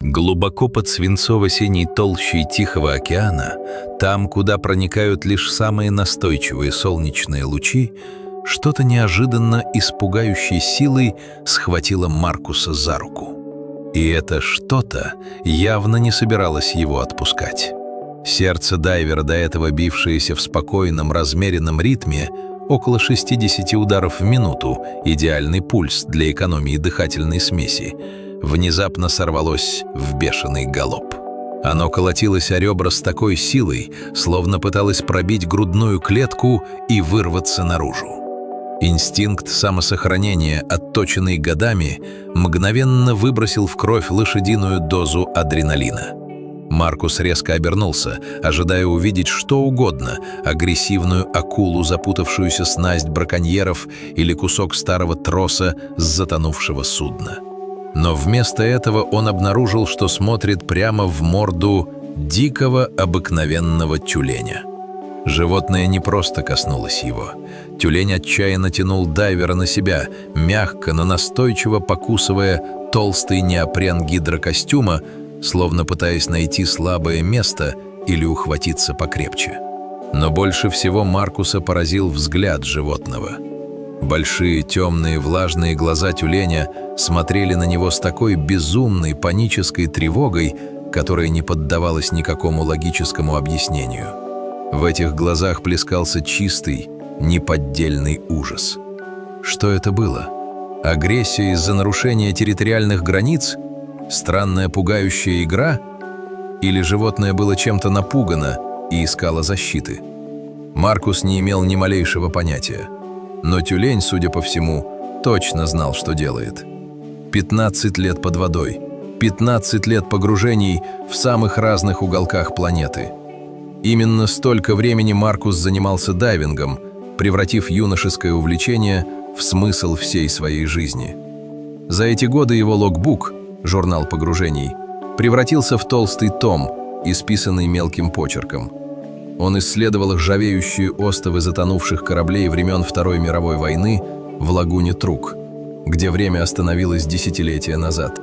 Глубоко под свинцово-синей толщей Тихого океана, там, куда проникают лишь самые настойчивые солнечные лучи, что-то неожиданно испугающей силой схватило Маркуса за руку. И это что-то явно не собиралось его отпускать. Сердце дайвера, до этого бившееся в спокойном, размеренном ритме, около 60 ударов в минуту, идеальный пульс для экономии дыхательной смеси, внезапно сорвалось в бешеный галоп. Оно колотилось о ребра с такой силой, словно пыталось пробить грудную клетку и вырваться наружу. Инстинкт самосохранения, отточенный годами, мгновенно выбросил в кровь лошадиную дозу адреналина. Маркус резко обернулся, ожидая увидеть что угодно – агрессивную акулу, запутавшуюся снасть браконьеров или кусок старого троса с затонувшего судна. Но вместо этого он обнаружил, что смотрит прямо в морду дикого обыкновенного тюленя. Животное не просто коснулось его. Тюлень отчаянно тянул дайвера на себя, мягко, но настойчиво покусывая толстый неопрен гидрокостюма, словно пытаясь найти слабое место или ухватиться покрепче. Но больше всего Маркуса поразил взгляд животного. Большие, темные, влажные глаза тюленя смотрели на него с такой безумной, панической тревогой, которая не поддавалась никакому логическому объяснению. В этих глазах плескался чистый, неподдельный ужас. Что это было? Агрессия из-за нарушения территориальных границ? Странная пугающая игра? Или животное было чем-то напугано и искало защиты? Маркус не имел ни малейшего понятия. Но тюлень, судя по всему, точно знал, что делает. 15 лет под водой, 15 лет погружений в самых разных уголках планеты. Именно столько времени Маркус занимался дайвингом, превратив юношеское увлечение в смысл всей своей жизни. За эти годы его логбук, журнал погружений, превратился в толстый том, исписанный мелким почерком. Он исследовал ржавеющие остовы затонувших кораблей времен Второй мировой войны в лагуне Трук, где время остановилось десятилетия назад.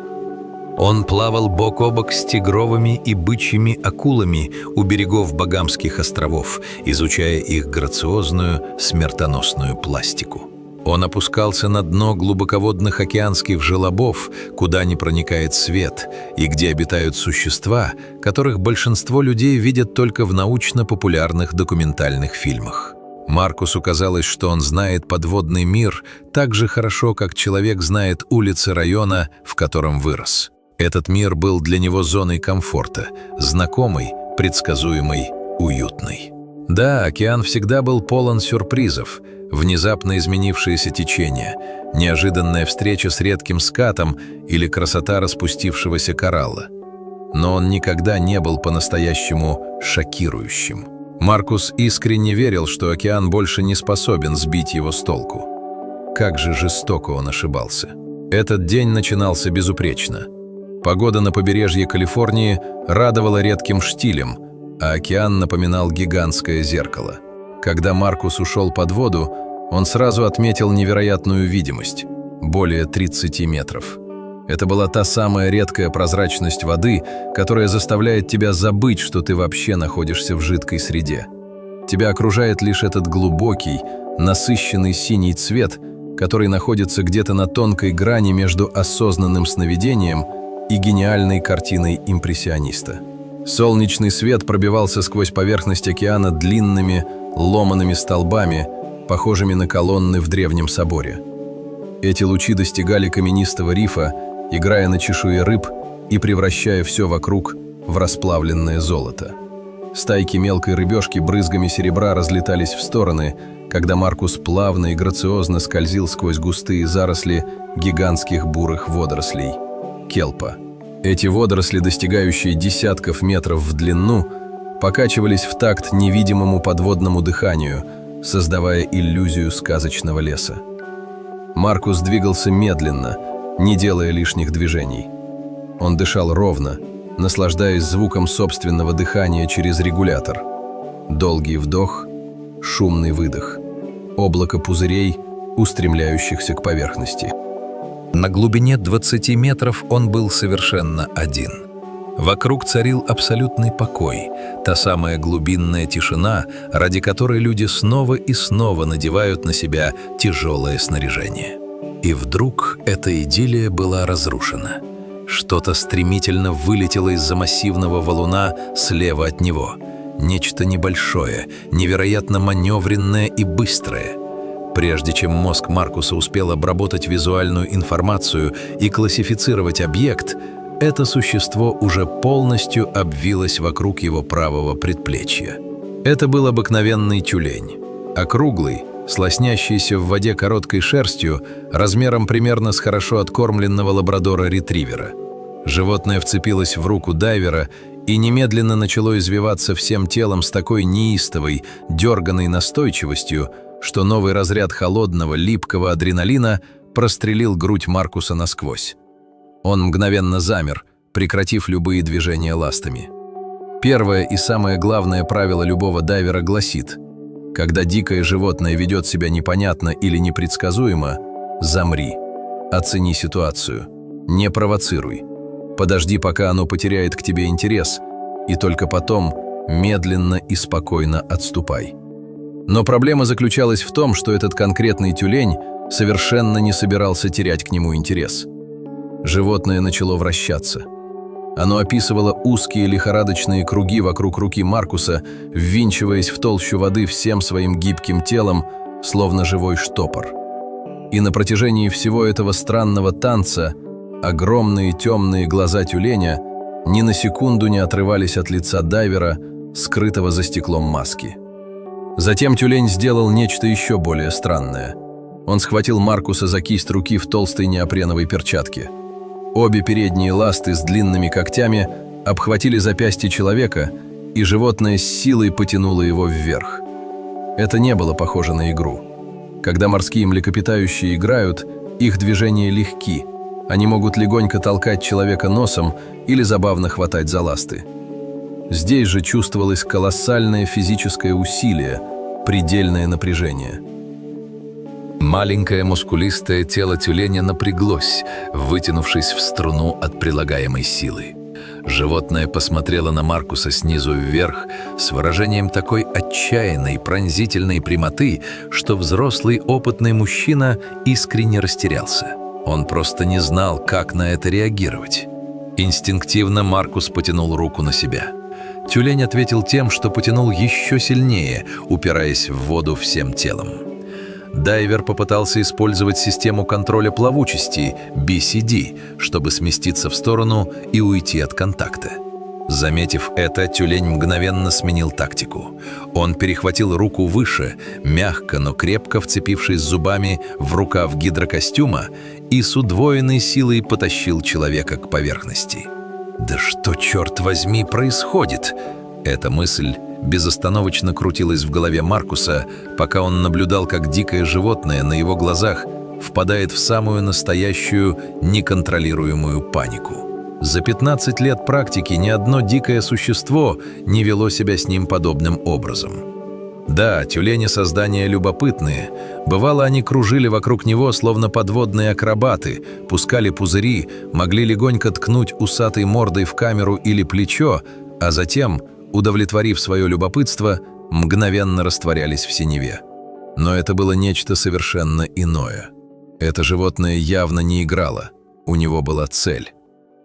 Он плавал бок о бок с тигровыми и бычьими акулами у берегов Багамских островов, изучая их грациозную, смертоносную пластику. Он опускался на дно глубоководных океанских желобов, куда не проникает свет, и где обитают существа, которых большинство людей видят только в научно-популярных документальных фильмах. Маркусу казалось, что он знает подводный мир так же хорошо, как человек знает улицы района, в котором вырос. Этот мир был для него зоной комфорта, знакомой, предсказуемой, уютной. Да, океан всегда был полон сюрпризов. Внезапно изменившееся течение, неожиданная встреча с редким скатом или красота распустившегося коралла. Но он никогда не был по-настоящему шокирующим. Маркус искренне верил, что океан больше не способен сбить его с толку. Как же жестоко он ошибался. Этот день начинался безупречно. Погода на побережье Калифорнии радовала редким штилем, а океан напоминал гигантское зеркало. Когда Маркус ушел под воду, он сразу отметил невероятную видимость – более 30 метров. Это была та самая редкая прозрачность воды, которая заставляет тебя забыть, что ты вообще находишься в жидкой среде. Тебя окружает лишь этот глубокий, насыщенный синий цвет, который находится где-то на тонкой грани между осознанным сновидением и гениальной картиной импрессиониста. Солнечный свет пробивался сквозь поверхность океана длинными, ломаными столбами, похожими на колонны в древнем соборе. Эти лучи достигали каменистого рифа, играя на чешуе рыб и превращая все вокруг в расплавленное золото. Стайки мелкой рыбешки брызгами серебра разлетались в стороны, когда Маркус плавно и грациозно скользил сквозь густые заросли гигантских бурых водорослей – келпа. Эти водоросли, достигающие десятков метров в длину, покачивались в такт невидимому подводному дыханию, создавая иллюзию сказочного леса. Маркус двигался медленно, не делая лишних движений. Он дышал ровно, наслаждаясь звуком собственного дыхания через регулятор. Долгий вдох, шумный выдох, облако пузырей, устремляющихся к поверхности. На глубине 20 метров он был совершенно один. Вокруг царил абсолютный покой, та самая глубинная тишина, ради которой люди снова и снова надевают на себя тяжелое снаряжение. И вдруг эта идиллия была разрушена. Что-то стремительно вылетело из-за массивного валуна слева от него. Нечто небольшое, невероятно маневренное и быстрое. Прежде чем мозг Маркуса успел обработать визуальную информацию и классифицировать объект, это существо уже полностью обвилось вокруг его правого предплечья. Это был обыкновенный тюлень, округлый, с лоснящейся в воде короткой шерстью, размером примерно с хорошо откормленного лабрадора-ретривера. Животное вцепилось в руку дайвера и немедленно начало извиваться всем телом с такой неистовой, дерганной настойчивостью, что новый разряд холодного, липкого адреналина прострелил грудь Маркуса насквозь. Он мгновенно замер, прекратив любые движения ластами. Первое и самое главное правило любого дайвера гласит: когда дикое животное ведет себя непонятно или непредсказуемо, замри, оцени ситуацию, не провоцируй, подожди, пока оно потеряет к тебе интерес, и только потом медленно и спокойно отступай. Но проблема заключалась в том, что этот конкретный тюлень совершенно не собирался терять к нему интерес. Животное начало вращаться. Оно описывало узкие лихорадочные круги вокруг руки Маркуса, ввинчиваясь в толщу воды всем своим гибким телом, словно живой штопор. И на протяжении всего этого странного танца огромные темные глаза тюленя ни на секунду не отрывались от лица дайвера, скрытого за стеклом маски. Затем тюлень сделал нечто еще более странное. Он схватил Маркуса за кисть руки в толстой неопреновой перчатке. Обе передние ласты с длинными когтями обхватили запястье человека, и животное с силой потянуло его вверх. Это не было похоже на игру. Когда морские млекопитающие играют, их движения легки. Они могут легонько толкать человека носом или забавно хватать за ласты. Здесь же чувствовалось колоссальное физическое усилие, предельное напряжение. Маленькое мускулистое тело тюленя напряглось, вытянувшись в струну от прилагаемой силы. Животное посмотрело на Маркуса снизу вверх с выражением такой отчаянной, пронзительной прямоты, что взрослый опытный мужчина искренне растерялся. Он просто не знал, как на это реагировать. Инстинктивно Маркус потянул руку на себя. Тюлень ответил тем, что потянул еще сильнее, упираясь в воду всем телом. Дайвер попытался использовать систему контроля плавучести BCD, чтобы сместиться в сторону и уйти от контакта. Заметив это, тюлень мгновенно сменил тактику. Он перехватил руку выше, мягко, но крепко вцепившись зубами в рукав гидрокостюма, и с удвоенной силой потащил человека к поверхности. «Да что, черт возьми, происходит?» Эта мысль безостановочно крутилась в голове Маркуса, пока он наблюдал, как дикое животное на его глазах впадает в самую настоящую неконтролируемую панику. За 15 лет практики ни одно дикое существо не вело себя с ним подобным образом. Да, тюлени — создания любопытные. Бывало, они кружили вокруг него, словно подводные акробаты, пускали пузыри, могли легонько ткнуть усатой мордой в камеру или плечо, а затем, удовлетворив свое любопытство, мгновенно растворялись в синеве. Но это было нечто совершенно иное. Это животное явно не играло, у него была цель.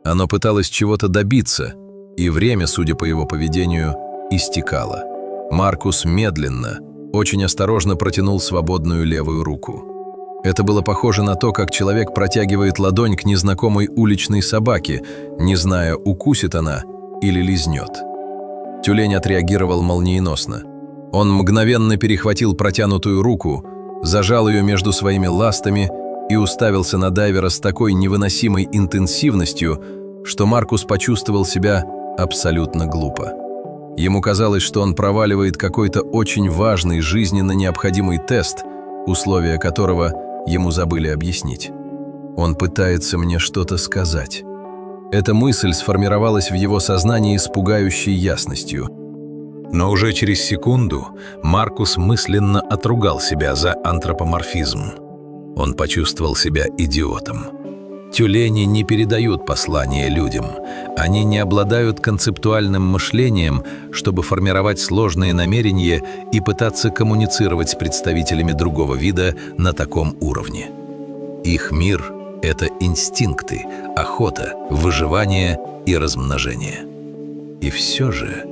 Оно пыталось чего-то добиться, и время, судя по его поведению, истекало. Маркус медленно, очень осторожно протянул свободную левую руку. Это было похоже на то, как человек протягивает ладонь к незнакомой уличной собаке, не зная, укусит она или лизнет. Тюлень отреагировал молниеносно. Он мгновенно перехватил протянутую руку, зажал ее между своими ластами и уставился на дайвера с такой невыносимой интенсивностью, что Маркус почувствовал себя абсолютно глупо. Ему казалось, что он проваливает какой-то очень важный, жизненно необходимый тест, условия которого ему забыли объяснить. Он пытается мне что-то сказать. Эта мысль сформировалась в его сознании с пугающей ясностью. Но уже через секунду Маркус мысленно отругал себя за антропоморфизм. Он почувствовал себя идиотом. Тюлени не передают послания людям. Они не обладают концептуальным мышлением, чтобы формировать сложные намерения и пытаться коммуницировать с представителями другого вида на таком уровне. Их мир – это инстинкты, охота, выживание и размножение. И все же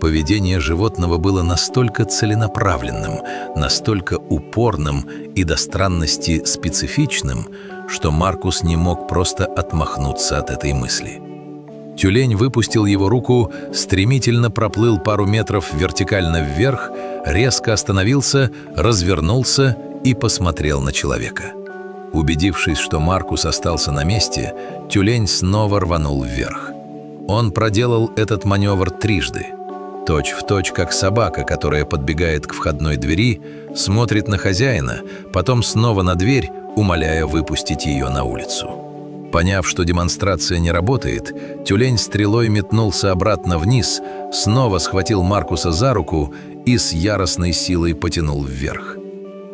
поведение животного было настолько целенаправленным, настолько упорным и до странности специфичным, что Маркус не мог просто отмахнуться от этой мысли. Тюлень выпустил его руку, стремительно проплыл пару метров вертикально вверх, резко остановился, развернулся и посмотрел на человека. Убедившись, что Маркус остался на месте, тюлень снова рванул вверх. Он проделал этот маневр трижды. Точь-в-точь, как собака, которая подбегает к входной двери, смотрит на хозяина, потом снова на дверь, умоляя выпустить ее на улицу. Поняв, что демонстрация не работает, тюлень стрелой метнулся обратно вниз, снова схватил Маркуса за руку и с яростной силой потянул вверх.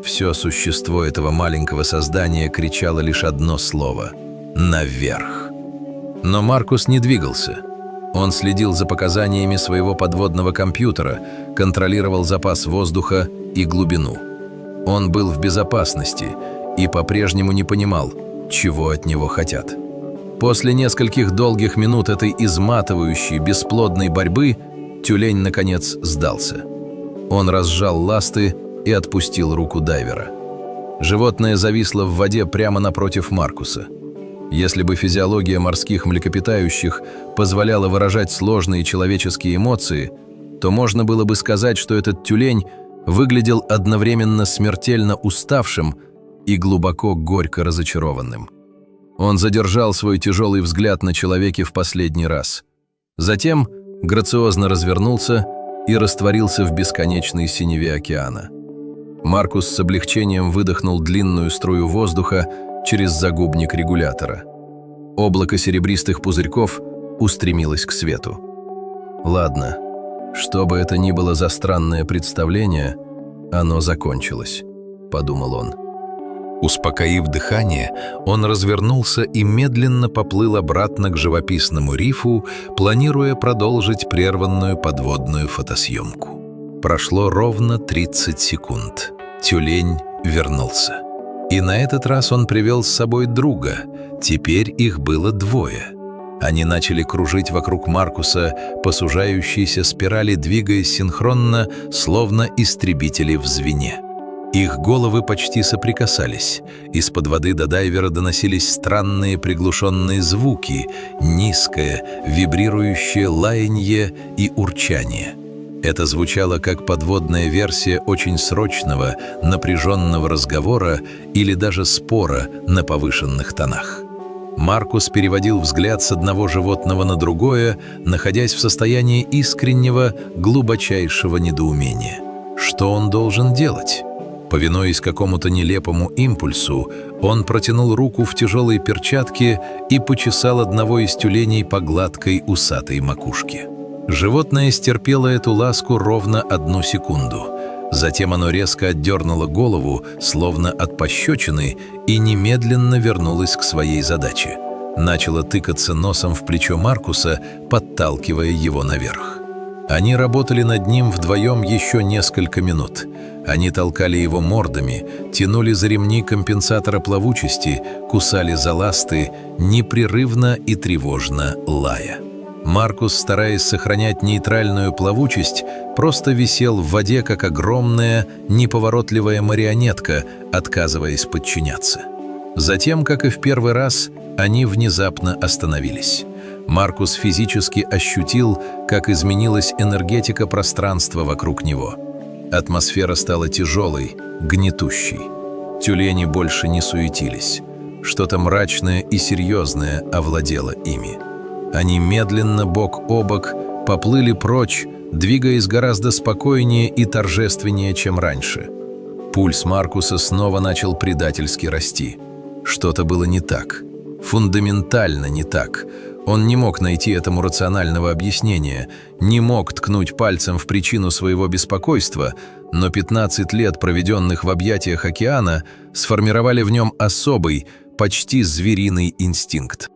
Все существо этого маленького создания кричало лишь одно слово – «наверх». Но Маркус не двигался. Он следил за показаниями своего подводного компьютера, контролировал запас воздуха и глубину. Он был в безопасности и по-прежнему не понимал, чего от него хотят. После нескольких долгих минут этой изматывающей, бесплодной борьбы тюлень, наконец, сдался. Он разжал ласты и отпустил руку дайвера. Животное зависло в воде прямо напротив Маркуса. Если бы физиология морских млекопитающих позволяла выражать сложные человеческие эмоции, то можно было бы сказать, что этот тюлень выглядел одновременно смертельно уставшим и глубоко горько разочарованным. Он задержал свой тяжелый взгляд на человеке в последний раз. Затем грациозно развернулся и растворился в бесконечной синеве океана. Маркус с облегчением выдохнул длинную струю воздуха через загубник регулятора. Облако серебристых пузырьков устремилось к свету. Ладно, что бы это ни было за странное представление, оно закончилось, подумал он. Успокоив дыхание, он развернулся и медленно поплыл обратно к живописному рифу, планируя продолжить прерванную подводную фотосъемку. Прошло ровно 30 секунд. Тюлень вернулся. И на этот раз он привел с собой друга. Теперь их было двое. Они начали кружить вокруг Маркуса по сужающейся спирали, двигаясь синхронно, словно истребители в звене. Их головы почти соприкасались. Из-под воды до дайвера доносились странные приглушенные звуки, низкое, вибрирующее лаянье и урчание. Это звучало как подводная версия очень срочного, напряженного разговора или даже спора на повышенных тонах. Маркус переводил взгляд с одного животного на другое, находясь в состоянии искреннего, глубочайшего недоумения. Что он должен делать? Повинуясь какому-то нелепому импульсу, он протянул руку в тяжелой перчатке и почесал одного из тюленей по гладкой усатой макушке. Животное стерпело эту ласку ровно 1 секунду. Затем оно резко отдернуло голову, словно от пощечины, и немедленно вернулось к своей задаче. Начало тыкаться носом в плечо Маркуса, подталкивая его наверх. Они работали над ним вдвоем еще несколько минут. Они толкали его мордами, тянули за ремни компенсатора плавучести, кусали за ласты, непрерывно и тревожно лая. Маркус, стараясь сохранять нейтральную плавучесть, просто висел в воде, как огромная, неповоротливая марионетка, отказываясь подчиняться. Затем, как и в первый раз, они внезапно остановились. Маркус физически ощутил, как изменилась энергетика пространства вокруг него. Атмосфера стала тяжелой, гнетущей. Тюлени больше не суетились. Что-то мрачное и серьезное овладело ими. Они медленно, бок о бок, поплыли прочь, двигаясь гораздо спокойнее и торжественнее, чем раньше. Пульс Маркуса снова начал предательски расти. Что-то было не так. Фундаментально не так. Он не мог найти этому рационального объяснения, не мог ткнуть пальцем в причину своего беспокойства, но 15 лет, проведенных в объятиях океана, сформировали в нем особый, почти звериный инстинкт.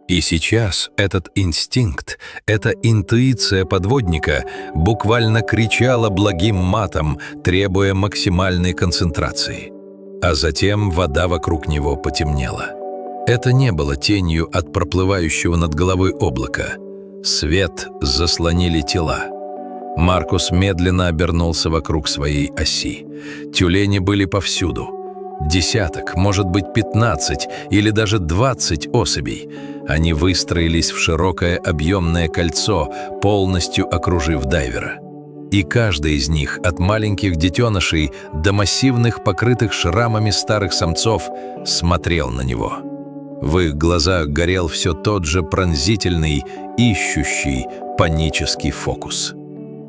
И сейчас этот инстинкт, эта интуиция подводника буквально кричала благим матом, требуя максимальной концентрации. А затем вода вокруг него потемнела. Это не было тенью от проплывающего над головой облака. Свет заслонили тела. Маркус медленно обернулся вокруг своей оси. Тюлени были повсюду. Десяток, может быть 15 или даже 20 особей. Они выстроились в широкое объемное кольцо, полностью окружив дайвера. И каждый из них, от маленьких детенышей до массивных, покрытых шрамами старых самцов, смотрел на него. В их глазах горел все тот же пронзительный, ищущий, панический фокус.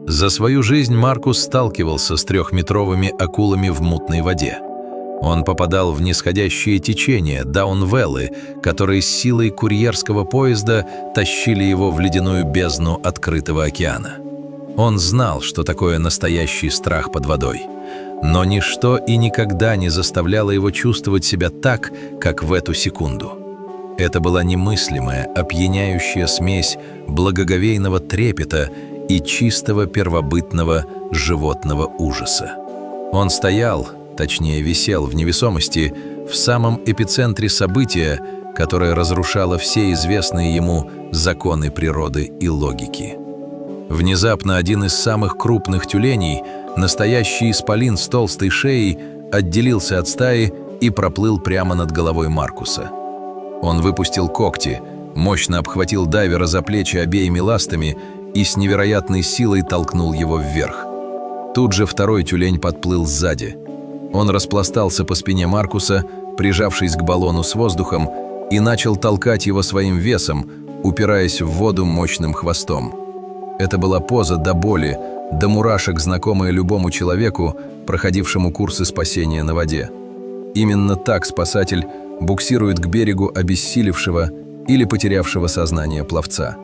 За свою жизнь Маркус сталкивался с 3-метровыми акулами в мутной воде. Он попадал в нисходящие течения, даунвеллы, которые с силой курьерского поезда тащили его в ледяную бездну открытого океана. Он знал, что такое настоящий страх под водой. Но ничто и никогда не заставляло его чувствовать себя так, как в эту секунду. Это была немыслимая, опьяняющая смесь благоговейного трепета и чистого первобытного животного ужаса. Он стоял, точнее висел в невесомости, в самом эпицентре события, которое разрушало все известные ему законы природы и логики. Внезапно один из самых крупных тюленей, настоящий исполин с толстой шеей, отделился от стаи и проплыл прямо над головой Маркуса. Он выпустил когти, мощно обхватил дайвера за плечи обеими ластами и с невероятной силой толкнул его вверх. Тут же второй тюлень подплыл сзади. Он распластался по спине Маркуса, прижавшись к баллону с воздухом, и начал толкать его своим весом, упираясь в воду мощным хвостом. Это была поза до боли, до мурашек, знакомая любому человеку, проходившему курсы спасения на воде. Именно так спасатель буксирует к берегу обессилевшего или потерявшего сознание пловца.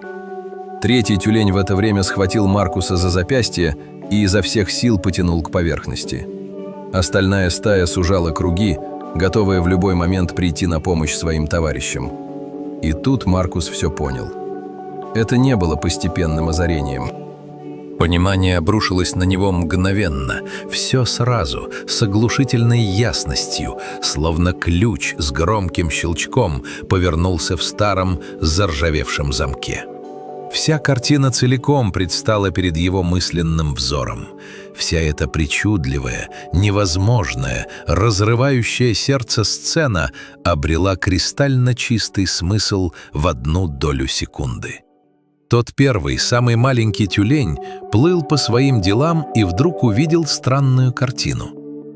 Третий тюлень в это время схватил Маркуса за запястье и изо всех сил потянул к поверхности. Остальная стая сужала круги, готовая в любой момент прийти на помощь своим товарищам. И тут Маркус все понял. Это не было постепенным озарением. Понимание обрушилось на него мгновенно, все сразу, с оглушительной ясностью, словно ключ с громким щелчком повернулся в старом заржавевшем замке. Вся картина целиком предстала перед его мысленным взором. Вся эта причудливая, невозможная, разрывающая сердце сцена обрела кристально чистый смысл в одну долю секунды. Тот первый, самый маленький тюлень плыл по своим делам и вдруг увидел странную картину.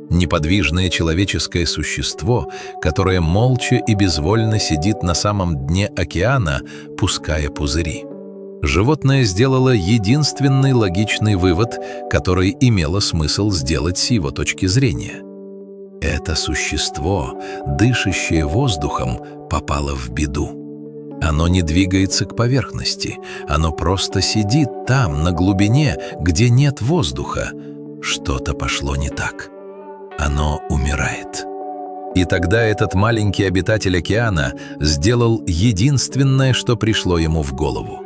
Неподвижное человеческое существо, которое молча и безвольно сидит на самом дне океана, пуская пузыри. Животное сделало единственный логичный вывод, который имело смысл сделать с его точки зрения. Это существо, дышащее воздухом, попало в беду. Оно не двигается к поверхности, оно просто сидит там, на глубине, где нет воздуха. Что-то пошло не так. Оно умирает. И тогда этот маленький обитатель океана сделал единственное, что пришло ему в голову.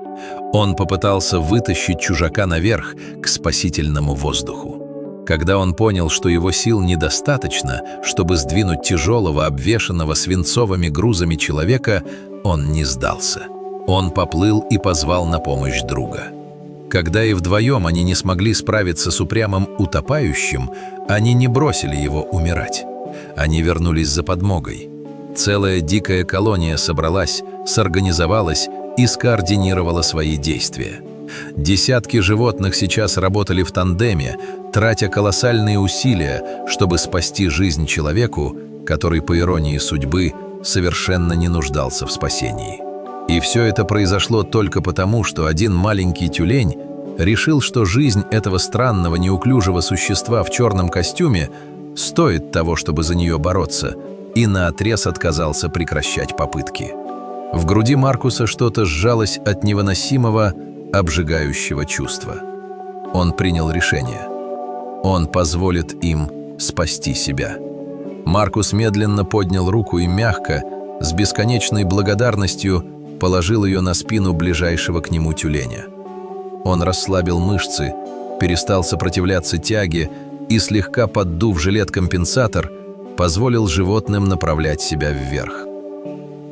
Он попытался вытащить чужака наверх, к спасительному воздуху. Когда он понял, что его сил недостаточно, чтобы сдвинуть тяжелого, обвешанного свинцовыми грузами человека, он не сдался. Он поплыл и позвал на помощь друга. Когда и вдвоем они не смогли справиться с упрямым утопающим, они не бросили его умирать. Они вернулись за подмогой. Целая дикая колония собралась, сорганизовалась и скоординировала свои действия. Десятки животных сейчас работали в тандеме, тратя колоссальные усилия, чтобы спасти жизнь человеку, который, по иронии судьбы, совершенно не нуждался в спасении. И все это произошло только потому, что один маленький тюлень решил, что жизнь этого странного, неуклюжего существа в черном костюме стоит того, чтобы за нее бороться, и наотрез отказался прекращать попытки. В груди Маркуса что-то сжалось от невыносимого, обжигающего чувства. Он принял решение. Он позволит им спасти себя. Маркус медленно поднял руку и мягко, с бесконечной благодарностью, положил ее на спину ближайшего к нему тюленя. Он расслабил мышцы, перестал сопротивляться тяге и, слегка поддув жилет-компенсатор, позволил животным направлять себя вверх.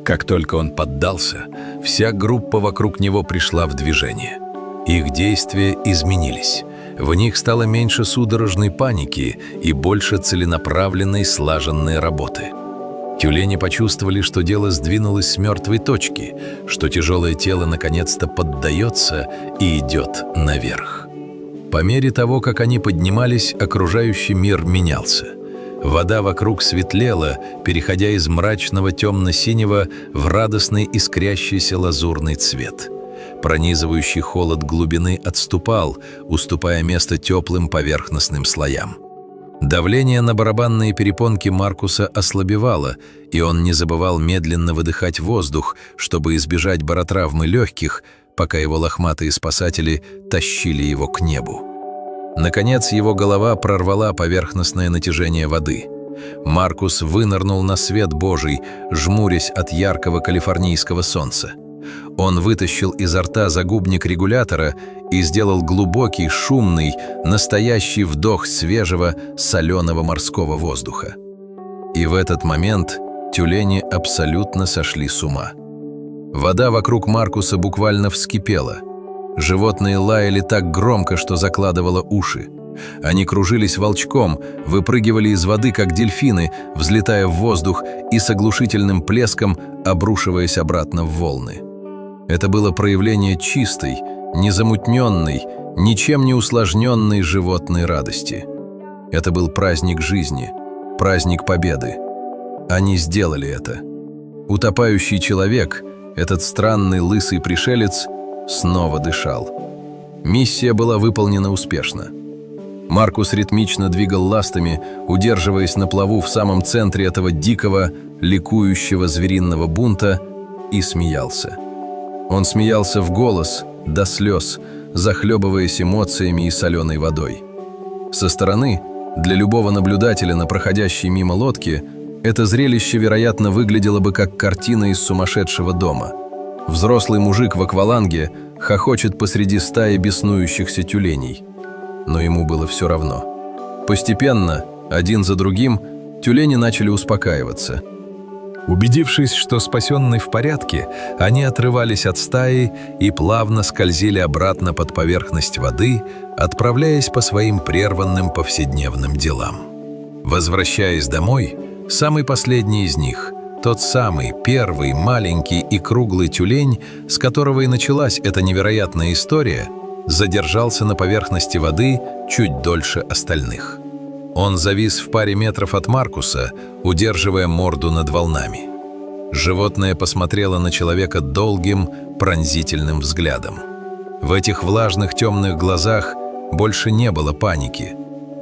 Как только он поддался, вся группа вокруг него пришла в движение. Их действия изменились. В них стало меньше судорожной паники и больше целенаправленной слаженной работы. Тюлени почувствовали, что дело сдвинулось с мертвой точки, что тяжелое тело наконец-то поддается и идет наверх. По мере того, как они поднимались, окружающий мир менялся. Вода вокруг светлела, переходя из мрачного темно-синего в радостный искрящийся лазурный цвет. Пронизывающий холод глубины отступал, уступая место теплым поверхностным слоям. Давление на барабанные перепонки Маркуса ослабевало, и он не забывал медленно выдыхать воздух, чтобы избежать баротравмы легких, пока его лохматые спасатели тащили его к небу. Наконец его голова прорвала поверхностное натяжение воды. Маркус вынырнул на свет Божий, жмурясь от яркого калифорнийского солнца. Он вытащил изо рта загубник регулятора и сделал глубокий, шумный, настоящий вдох свежего, соленого морского воздуха. И в этот момент тюлени абсолютно сошли с ума. Вода вокруг Маркуса буквально вскипела. Животные лаяли так громко, что закладывало уши. Они кружились волчком, выпрыгивали из воды, как дельфины, взлетая в воздух и с оглушительным плеском обрушиваясь обратно в волны. Это было проявление чистой, незамутненной, ничем не усложненной животной радости. Это был праздник жизни, праздник победы. Они сделали это. Утопающий человек, этот странный лысый пришелец, снова дышал. Миссия была выполнена успешно. Маркус ритмично двигал ластами, удерживаясь на плаву в самом центре этого дикого, ликующего звериного бунта, и смеялся. Он смеялся в голос, до слез, захлебываясь эмоциями и соленой водой. Со стороны, для любого наблюдателя на проходящей мимо лодке, это зрелище, вероятно, выглядело бы как картина из сумасшедшего дома. Взрослый мужик в акваланге хохочет посреди стаи беснующихся тюленей. Но ему было все равно. Постепенно, один за другим, тюлени начали успокаиваться. Убедившись, что спасенный в порядке, они отрывались от стаи и плавно скользили обратно под поверхность воды, отправляясь по своим прерванным повседневным делам. Возвращаясь домой, самый последний из них, тот самый первый маленький и круглый тюлень, с которого и началась эта невероятная история, задержался на поверхности воды чуть дольше остальных. Он завис в паре метров от Маркуса, удерживая морду над волнами. Животное посмотрело на человека долгим, пронзительным взглядом. В этих влажных темных глазах больше не было паники.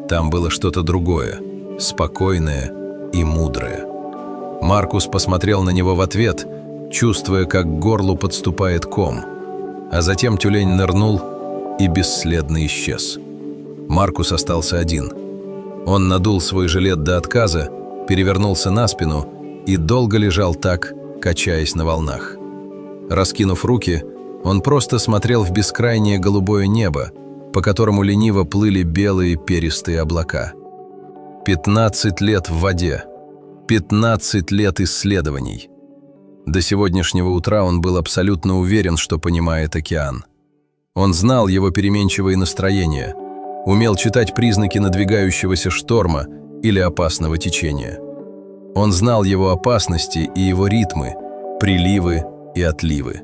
Там было что-то другое, спокойное и мудрое. Маркус посмотрел на него в ответ, чувствуя, как к горлу подступает ком. А затем тюлень нырнул и бесследно исчез. Маркус остался один. Он надул свой жилет до отказа, перевернулся на спину и долго лежал так, качаясь на волнах. Раскинув руки, он просто смотрел в бескрайнее голубое небо, по которому лениво плыли белые перистые облака. 15 лет в воде, 15 лет исследований. До сегодняшнего утра он был абсолютно уверен, что понимает океан. Он знал его переменчивые настроения, умел читать признаки надвигающегося шторма или опасного течения. Он знал его опасности и его ритмы, приливы и отливы.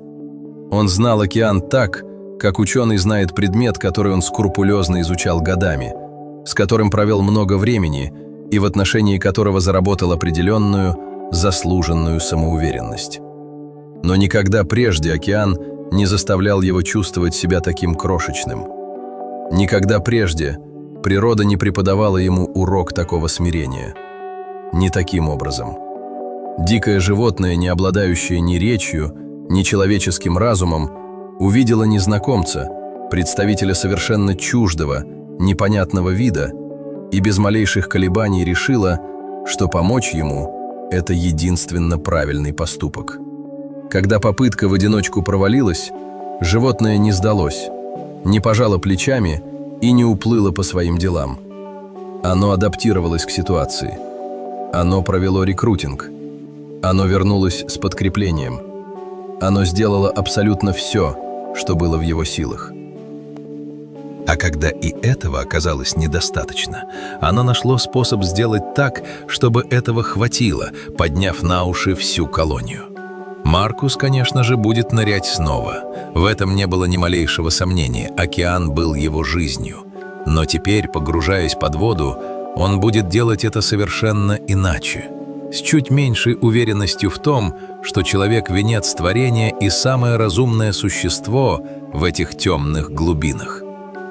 Он знал океан так, как ученый знает предмет, который он скрупулезно изучал годами, с которым провел много времени и в отношении которого заработал определенную, заслуженную самоуверенность. Но никогда прежде океан не заставлял его чувствовать себя таким крошечным. Никогда прежде природа не преподавала ему урок такого смирения. Не таким образом. Дикое животное, не обладающее ни речью, ни человеческим разумом, увидело незнакомца, представителя совершенно чуждого, непонятного вида, и без малейших колебаний решила, что помочь ему – это единственно правильный поступок. Когда попытка в одиночку провалилась, животное не сдалось, не пожало плечами и не уплыло по своим делам. Оно адаптировалось к ситуации. Оно провело рекрутинг. Оно вернулось с подкреплением. Оно сделало абсолютно все, что было в его силах. А когда и этого оказалось недостаточно, оно нашло способ сделать так, чтобы этого хватило, подняв на уши всю колонию. Маркус, конечно же, будет нырять снова. В этом не было ни малейшего сомнения, океан был его жизнью. Но теперь, погружаясь под воду, он будет делать это совершенно иначе, с чуть меньшей уверенностью в том, что человек – венец творения и самое разумное существо в этих темных глубинах,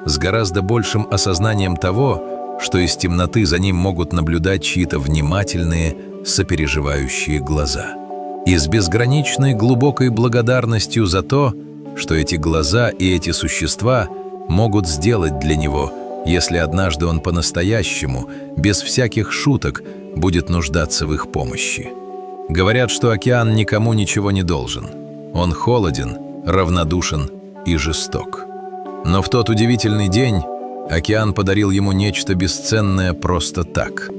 с гораздо большим осознанием того, что из темноты за ним могут наблюдать чьи-то внимательные, сопереживающие глаза. И с безграничной глубокой благодарностью за то, что эти глаза и эти существа могут сделать для него, если однажды он по-настоящему, без всяких шуток, будет нуждаться в их помощи. Говорят, что океан никому ничего не должен. Он холоден, равнодушен и жесток. Но в тот удивительный день океан подарил ему нечто бесценное просто так.